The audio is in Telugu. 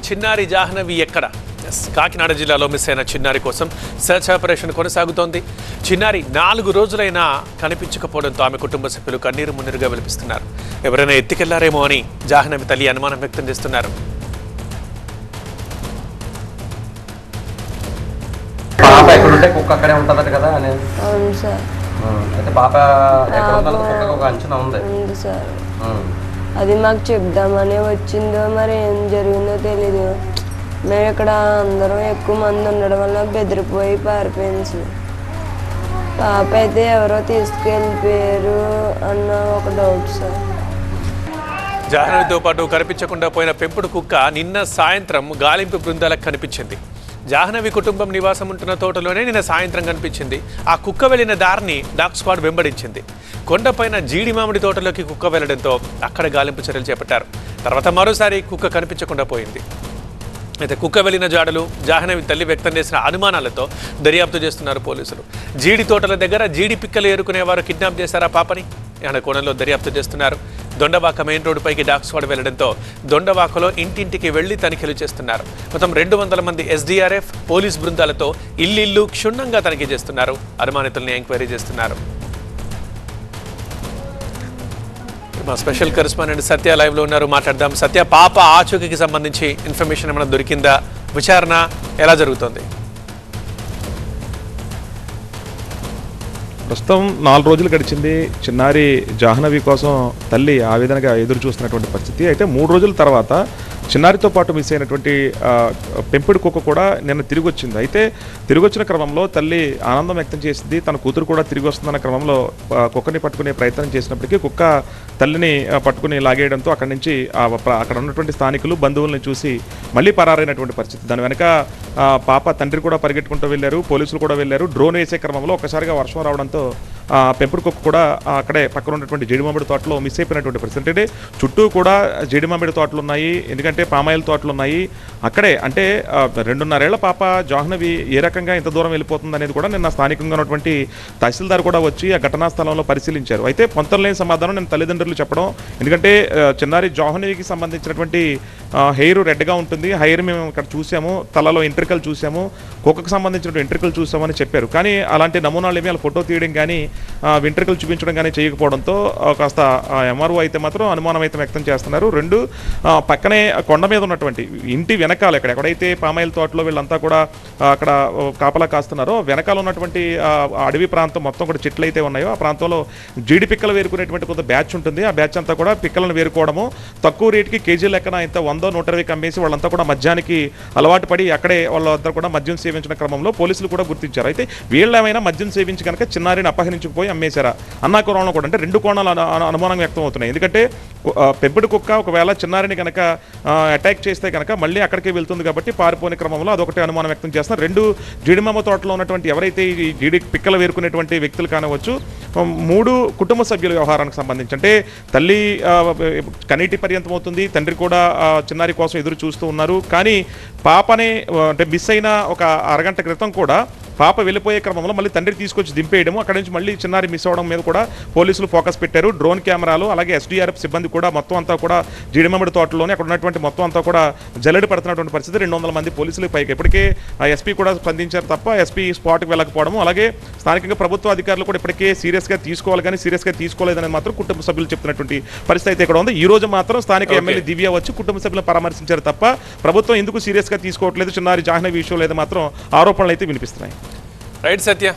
చిన్నారి జాహ్నవి ఎక్కడ? కాకినాడ జిల్లాలో మిస్ అయిన చిన్నారి కోసం సెర్చ్ ఆపరేషన్ కొనసాగుతోంది. చిన్నారి 4 రోజులైనా కనిపించకపోవడంతో ఆమె కుటుంబ సభ్యులు కన్నీరు మున్నీరుగా విలపిస్తున్నారు. ఎవరైనా ఎత్తికెళ్లారేమో అని జాహ్నవి తల్లి అనుమానం వ్యక్తం చేస్తున్నారు. పాప ఎక్కడుంటే కుక్క అక్కడే ఉంటుందట కదా అని. అవును సార్. అయితే పాప ఎక్కడ ఉందో కుక్కకి ఒక అంచనా ఉంది సార్. అది మాకు చెప్దామని వచ్చిందో మరి ఏం జరిగిందో తెలీదు. మేము ఇక్కడ అందరం ఎక్కువ మంది ఉండడం వల్ల బెదిరిపోయి పారిపోయింది సార్. పాప అయితే ఎవరో తీసుకెళ్ళిపోయారు అన్న ఒక డౌట్ సార్. జాహ్నవితో పాటు కనిపించకుండా పోయిన పెంపుడు కుక్క నిన్న సాయంత్రం గాలింపు బృందాలకు కనిపించింది. జాహ్నవి కుటుంబం నివాసం ఉంటున్న తోటలోనే నిన్న సాయంత్రం కనిపించింది. ఆ కుక్క వెళ్లిన దారిని డాగ్ స్క్వాడ్ వెంబడించింది. కొండపైన జీడి మామిడి తోటలోకి కుక్క వెళ్లడంతో అక్కడ గాలింపు చర్యలు చేపట్టారు. తర్వాత మరోసారి కుక్క కనిపించకుండా పోయింది. అయితే కుక్క వెళ్లిన జాడలు, జాహ్నవి తల్లి వ్యక్తం చేసిన అనుమానాలతో దర్యాప్తు చేస్తున్నారు పోలీసులు. జీడి తోటల దగ్గర జీడి పిక్కలు ఏరుకునేవారు కిడ్నాప్ చేశారా పాపని అనే కోణంలో దర్యాప్తు చేస్తున్నారు. దొండవాక మెయిన్ రోడ్డుపైకి డాగ్ స్క్వాడ్ వెళ్లడంతో దొండవాకలో ఇంటింటికి వెళ్లి తనిఖీలు చేస్తున్నారు. మొత్తం 200 మంది ఎస్డీఆర్ఎఫ్ పోలీస్ బృందాలతో ఇల్లు క్షుణ్ణంగా తనిఖీ చేస్తున్నారు. అనుమానితుల్ని ఎంక్వైరీ చేస్తున్నారు. మా స్పెషల్ కరెస్పాండెంట్ సత్య లైవ్ లో ఉన్నారు, మాట్లాడదాం. సత్య, పాప ఆచూకీకి సంబంధించి ఇన్ఫర్మేషన్ ఏమైనా దొరికిందా? విచారణ ఎలా జరుగుతుంది? ప్రస్తుతం 4 రోజులు గడిచింది. చిన్నారి జాహ్నవి కోసం తల్లి ఆ విధంగా ఎదురు చూస్తున్నటువంటి పరిస్థితి. అయితే 3 రోజుల తర్వాత చిన్నారితో పాటు మిస్ అయినటువంటి పెంపుడు కుక్క కూడా నిన్న తిరిగి వచ్చింది. అయితే తిరిగి వచ్చిన క్రమంలో తల్లి ఆనందం వ్యక్తం చేసింది. తన కూతురు కూడా తిరిగి వస్తుందన్న క్రమంలో కుక్కని పట్టుకునే ప్రయత్నం చేసినప్పటికీ కుక్క తల్లిని పట్టుకుని లాగేయడంతో అక్కడి నుంచి అక్కడ ఉన్నటువంటి స్థానికులు బంధువులను చూసి మళ్ళీ పరారైనటువంటి పరిస్థితి. దాని వెనక పాప తండ్రి కూడా పరిగెట్టుకుంటూ వెళ్ళారు, పోలీసులు కూడా వెళ్ళారు. డ్రోన్ వేసే క్రమంలో ఒక్కసారిగా వర్షం రావడంతో పెంపుడు కుక్క కూడా అక్కడే పక్కన ఉన్నటువంటి జీడిమామిడి తోటలో మిస్ అయిపోయినటువంటి పరిస్థితి. అంటే చుట్టూ కూడా జీడిమామిడి తోటలు ఉన్నాయి, ఎందుకంటే పామాయిల్ తోటలు ఉన్నాయి. అక్కడే అంటే 2.5 ఏళ్ల పాప జాహ్నవి ఏ రకంగా ఇంత దూరం వెళ్ళిపోతుంది అనేది కూడా నిన్న స్థానికంగా ఉన్నటువంటి తహసీల్దార్ కూడా వచ్చి ఆ ఘటనా స్థలంలో పరిశీలించారు. అయితే పొంతలేని సమాధానం నేను తల్లిదండ్రులు చెప్పడం, ఎందుకంటే చిన్నారి జాహ్నవికి సంబంధించినటువంటి హెయిర్ రెడ్గా ఉంటుంది. హెయిర్ మేము ఇక్కడ చూసాము, తలలో ఎంట్రికలు చూసాము, కుక్కకు సంబంధించిన ఎంట్రికలు చూసామని చెప్పారు. కానీ అలాంటి నమూనాలు ఏమి ఫోటో తీయడం కానీ వెంట్రుకలు చూపించడం కానీ చేయకపోవడంతో కాస్త ఎంఆర్ఓ అయితే మాత్రం అనుమానం అయితే వ్యక్తం చేస్తున్నారు. 2 పక్కనే కొండ మీద ఉన్నటువంటి ఇంటి వెనకాల ఎక్కడైతే పామాయిల్ తోటలో వీళ్ళంతా కూడా అక్కడ కాపలా కాస్తున్నారో వెనకాల ఉన్నటువంటి అడవి ప్రాంతం మొత్తం కూడా చెట్లు అయితే ఉన్నాయో ఆ ప్రాంతంలో జీడి పిక్కలు వేరుకునేటువంటి కొంత బ్యాచ్ ఉంటుంది. ఆ బ్యాచ్ అంతా కూడా పిక్కలను వేరుకోవడము, తక్కువ రేటుకి కేజీ లెక్కన ఇంత 100-120 అమ్మేసి వాళ్ళంతా కూడా మద్యానికి అలవాటు పడి అక్కడే వాళ్ళంతా కూడా మద్యం సేవించిన క్రమంలో పోలీసులు కూడా గుర్తించారు. అయితే వీళ్ళు ఏమైనా మద్యం సేవించి కనుక చిన్నారిని అపహరించుకుపోయి అమ్మేశారా అన్న కోణంలో కూడా అంటే 2 కోణాలు అనుమానం వ్యక్తం అవుతున్నాయి. ఎందుకంటే పెంపుడు కుక్క ఒకవేళ చిన్నారిని కనుక అటాక్ చేస్తే కనుక మళ్ళీ అక్కడికే వెళ్తుంది కాబట్టి పారిపోయిన క్రమంలో అదొకటి అనుమానం వ్యక్తం చేస్తున్నారు. 2 జీడిమామ తోటలో ఉన్నటువంటి ఎవరైతే ఈ జీడి పిక్కలు వేరుకునేటువంటి వ్యక్తులు కానవచ్చు, 3 కుటుంబ సభ్యుల వ్యవహారానికి సంబంధించి అంటే తల్లి కనీటి పర్యంతం అవుతుంది, తండ్రి కూడా చిన్నారి కోసం ఎదురు చూస్తూ ఉన్నారు. కానీ పాపనే అంటే మిస్ అయిన ఒక అరగంట క్రితం కూడా పాప వెళ్ళిపోయే క్రమంలో మళ్ళీ తండ్రి తీసుకొచ్చి దింపేయడం, అక్కడి నుంచి మళ్ళీ చిన్నారి మిస్ అవ్వడం మీద కూడా పోలీసులు ఫోకస్ పెట్టారు. డ్రోన్ కెమెరాలు అలాగే ఎస్డీఆర్ఎఫ్ సిబ్బంది కూడా మొత్తం అంతా కూడా జీడిమామిడి తోటలోనే అక్కడ ఉన్నటువంటి మొత్తం అంతా కూడా జల్లెడ పడుతున్నటువంటి పరిస్థితి. 200 మంది పోలీసులు పైకి ఇప్పటికే ఎస్పీ కూడా స్పందించారు తప్ప ఎస్పీ స్పాట్కి వెళ్ళకపోవడం, అలాగే స్థానికంగా ప్రభుత్వ అధికారులు కూడా ఇప్పటికే సీరియస్గా తీసుకోవాలి కానీ సీరియస్గా తీసుకోలేదని మాత్రం కుటుంబ సభ్యులు చెప్తున్నటువంటి పరిస్థితి అయితే ఇక్కడ ఉంది. ఈ రోజు మాత్రం స్థానిక ఎమ్మెల్యే దివ్య వచ్చి కుటుంబ సభ్యులను పరామర్శించారు తప్ప ప్రభుత్వం ఎందుకు సీరియస్గా తీసుకోవట్లేదు చిన్నారి జాహ్నవి విషయంలో అయితే మాత్రం ఆరోపణలు అయితే వినిపిస్తున్నాయి. రైట్ సత్య.